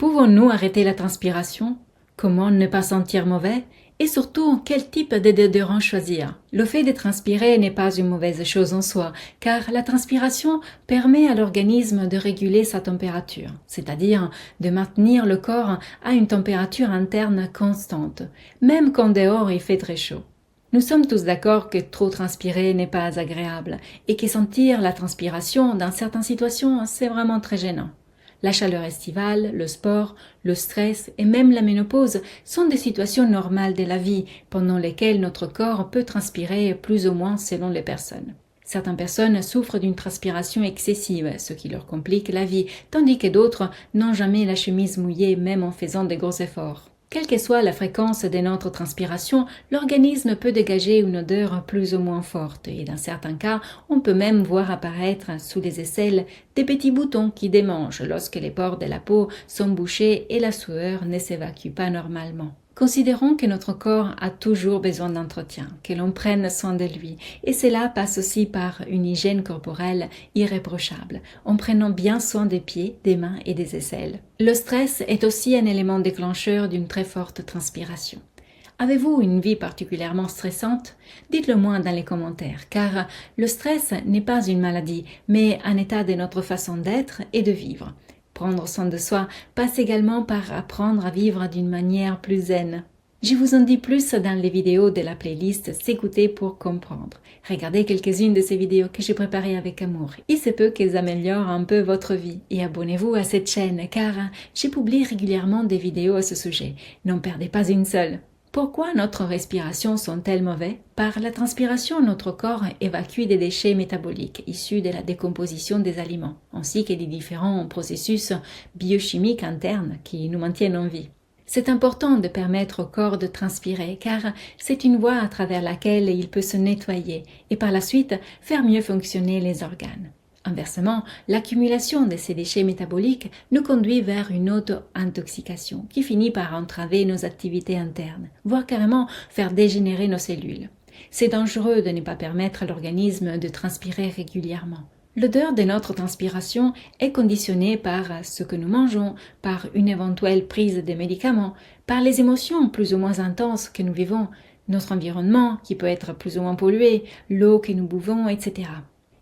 Pouvons-nous arrêter la transpiration? Comment ne pas sentir mauvais? Et surtout, quel type de déodorant choisir? Le fait de transpirer n'est pas une mauvaise chose en soi, car la transpiration permet à l'organisme de réguler sa température, c'est-à-dire de maintenir le corps à une température interne constante, même quand dehors il fait très chaud. Nous sommes tous d'accord que trop transpirer n'est pas agréable, et que sentir la transpiration dans certaines situations, c'est vraiment très gênant. La chaleur estivale, le sport, le stress et même la ménopause sont des situations normales de la vie pendant lesquelles notre corps peut transpirer plus ou moins selon les personnes. Certaines personnes souffrent d'une transpiration excessive, ce qui leur complique la vie, tandis que d'autres n'ont jamais la chemise mouillée même en faisant de gros efforts. Quelle que soit la fréquence de notre transpiration, l'organisme peut dégager une odeur plus ou moins forte et dans certains cas, on peut même voir apparaître sous les aisselles des petits boutons qui démangent lorsque les pores de la peau sont bouchés et la sueur ne s'évacue pas normalement. Considérons que notre corps a toujours besoin d'entretien, que l'on prenne soin de lui, et cela passe aussi par une hygiène corporelle irréprochable, en prenant bien soin des pieds, des mains et des aisselles. Le stress est aussi un élément déclencheur d'une très forte transpiration. Avez-vous une vie particulièrement stressante? Dites-le moi dans les commentaires, car le stress n'est pas une maladie, mais un état de notre façon d'être et de vivre. Prendre soin de soi passe également par apprendre à vivre d'une manière plus zen. Je vous en dis plus dans les vidéos de la playlist S'écouter pour comprendre. Regardez quelques-unes de ces vidéos que j'ai préparées avec amour. Il se peut qu'elles améliorent un peu votre vie. Et abonnez-vous à cette chaîne car je publie régulièrement des vidéos à ce sujet. N'en perdez pas une seule. Pourquoi notre respiration sont-elles mauvaises? Par la transpiration, notre corps évacue des déchets métaboliques issus de la décomposition des aliments, ainsi que des différents processus biochimiques internes qui nous maintiennent en vie. C'est important de permettre au corps de transpirer car c'est une voie à travers laquelle il peut se nettoyer et par la suite faire mieux fonctionner les organes. Inversement, l'accumulation de ces déchets métaboliques nous conduit vers une auto-intoxication qui finit par entraver nos activités internes, voire carrément faire dégénérer nos cellules. C'est dangereux de ne pas permettre à l'organisme de transpirer régulièrement. L'odeur de notre transpiration est conditionnée par ce que nous mangeons, par une éventuelle prise de médicaments, par les émotions plus ou moins intenses que nous vivons, notre environnement qui peut être plus ou moins pollué, l'eau que nous buvons, etc.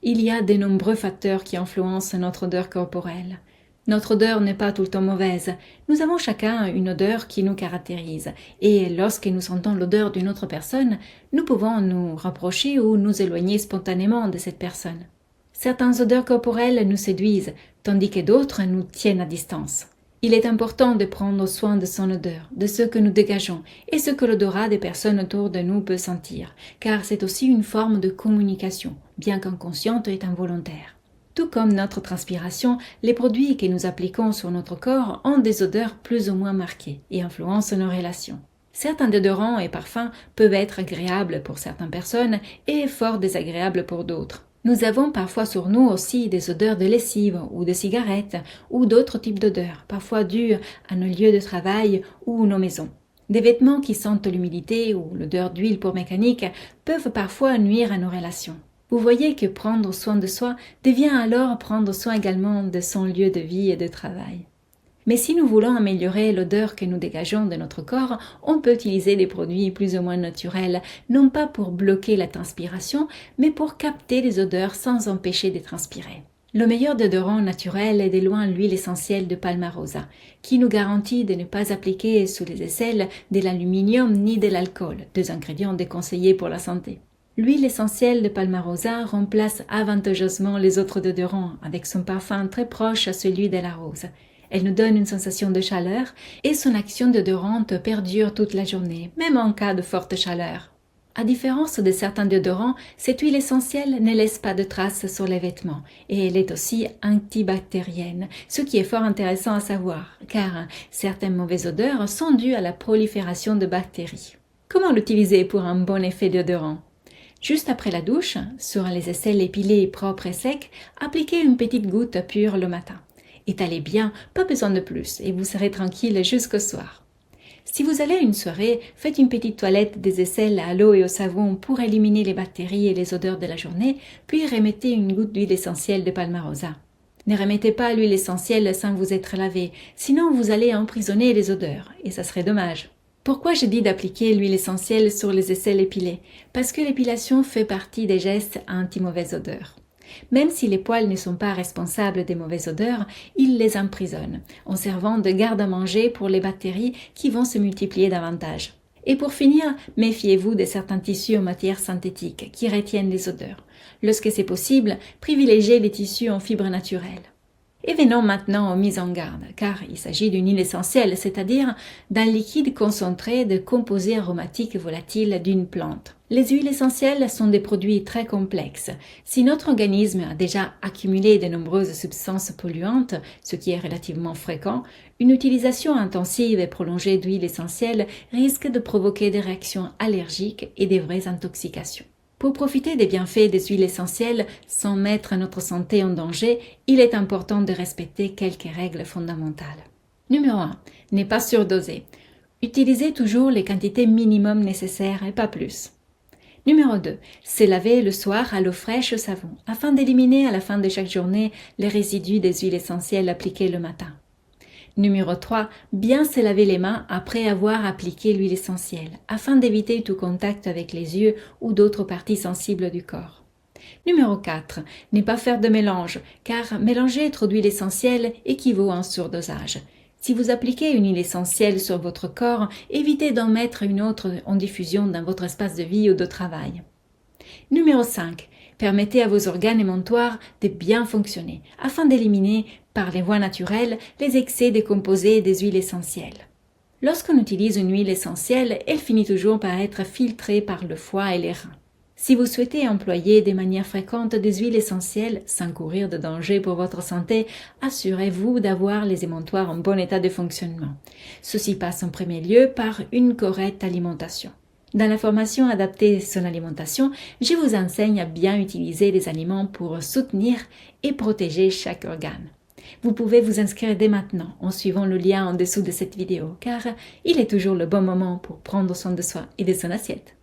Il y a de nombreux facteurs qui influencent notre odeur corporelle. Notre odeur n'est pas tout le temps mauvaise. Nous avons chacun une odeur qui nous caractérise. Et lorsque nous sentons l'odeur d'une autre personne, nous pouvons nous rapprocher ou nous éloigner spontanément de cette personne. Certaines odeurs corporelles nous séduisent, tandis que d'autres nous tiennent à distance. Il est important de prendre soin de son odeur, de ce que nous dégageons et ce que l'odorat des personnes autour de nous peut sentir, car c'est aussi une forme de communication, bien qu'inconsciente et involontaire. Tout comme notre transpiration, les produits que nous appliquons sur notre corps ont des odeurs plus ou moins marquées et influencent nos relations. Certains déodorants et parfums peuvent être agréables pour certaines personnes et fort désagréables pour d'autres. Nous avons parfois sur nous aussi des odeurs de lessive ou de cigarettes ou d'autres types d'odeurs, parfois dues à nos lieux de travail ou nos maisons. Des vêtements qui sentent l'humidité ou l'odeur d'huile pour mécanique peuvent parfois nuire à nos relations. Vous voyez que prendre soin de soi devient alors prendre soin également de son lieu de vie et de travail. Mais si nous voulons améliorer l'odeur que nous dégageons de notre corps, on peut utiliser des produits plus ou moins naturels, non pas pour bloquer la transpiration, mais pour capter les odeurs sans empêcher de transpirer. Le meilleur déodorant naturel est de loin l'huile essentielle de Palmarosa, qui nous garantit de ne pas appliquer sous les aisselles de l'aluminium ni de l'alcool, deux ingrédients déconseillés pour la santé. L'huile essentielle de Palmarosa remplace avantageusement les autres déodorants, avec son parfum très proche à celui de la rose. Elle nous donne une sensation de chaleur et son action déodorante perdure toute la journée, même en cas de forte chaleur. À différence de certains déodorants, cette huile essentielle ne laisse pas de traces sur les vêtements et elle est aussi antibactérienne, ce qui est fort intéressant à savoir, car certaines mauvaises odeurs sont dues à la prolifération de bactéries. Comment l'utiliser pour un bon effet déodorant? Juste après la douche, sur les aisselles épilées, propres et secs, appliquez une petite goutte pure le matin. Étalez bien, pas besoin de plus, et vous serez tranquille jusqu'au soir. Si vous allez à une soirée, faites une petite toilette des aisselles à l'eau et au savon pour éliminer les bactéries et les odeurs de la journée, puis remettez une goutte d'huile essentielle de Palmarosa. Ne remettez pas l'huile essentielle sans vous être lavé, sinon vous allez emprisonner les odeurs, et ça serait dommage. Pourquoi je dis d'appliquer l'huile essentielle sur les aisselles épilées? Parce que l'épilation fait partie des gestes anti-mauvaise odeur. Même si les poils ne sont pas responsables des mauvaises odeurs, ils les emprisonnent, en servant de garde-à-manger pour les bactéries qui vont se multiplier davantage. Et pour finir, méfiez-vous de certains tissus en matière synthétique qui retiennent les odeurs. Lorsque c'est possible, privilégiez les tissus en fibres naturelles. Et venons maintenant aux mises en garde, car il s'agit d'une huile essentielle, c'est-à-dire d'un liquide concentré de composés aromatiques volatiles d'une plante. Les huiles essentielles sont des produits très complexes. Si notre organisme a déjà accumulé de nombreuses substances polluantes, ce qui est relativement fréquent, une utilisation intensive et prolongée d'huile essentielle risque de provoquer des réactions allergiques et des vraies intoxications. Pour profiter des bienfaits des huiles essentielles sans mettre notre santé en danger, il est important de respecter quelques règles fondamentales. Numéro 1. Ne pas surdoser. Utilisez toujours les quantités minimum nécessaires et pas plus. Numéro 2. Se laver le soir à l'eau fraîche au savon, afin d'éliminer à la fin de chaque journée les résidus des huiles essentielles appliquées le matin. Numéro 3. Bien se laver les mains après avoir appliqué l'huile essentielle, afin d'éviter tout contact avec les yeux ou d'autres parties sensibles du corps. Numéro 4. Ne pas faire de mélange, car mélanger trop d'huile essentielle équivaut à un surdosage. Si vous appliquez une huile essentielle sur votre corps, évitez d'en mettre une autre en diffusion dans votre espace de vie ou de travail. Numéro 5. Permettez à vos organes émontoires de bien fonctionner, afin d'éliminer, par les voies naturelles, les excès de composés des huiles essentielles. Lorsqu'on utilise une huile essentielle, elle finit toujours par être filtrée par le foie et les reins. Si vous souhaitez employer de manière fréquente des huiles essentielles, sans courir de danger pour votre santé, assurez-vous d'avoir les émontoires en bon état de fonctionnement. Ceci passe en premier lieu par une correcte alimentation. Dans la formation adaptée son alimentation, je vous enseigne à bien utiliser les aliments pour soutenir et protéger chaque organe. Vous pouvez vous inscrire dès maintenant en suivant le lien en dessous de cette vidéo, car il est toujours le bon moment pour prendre soin de soi et de son assiette.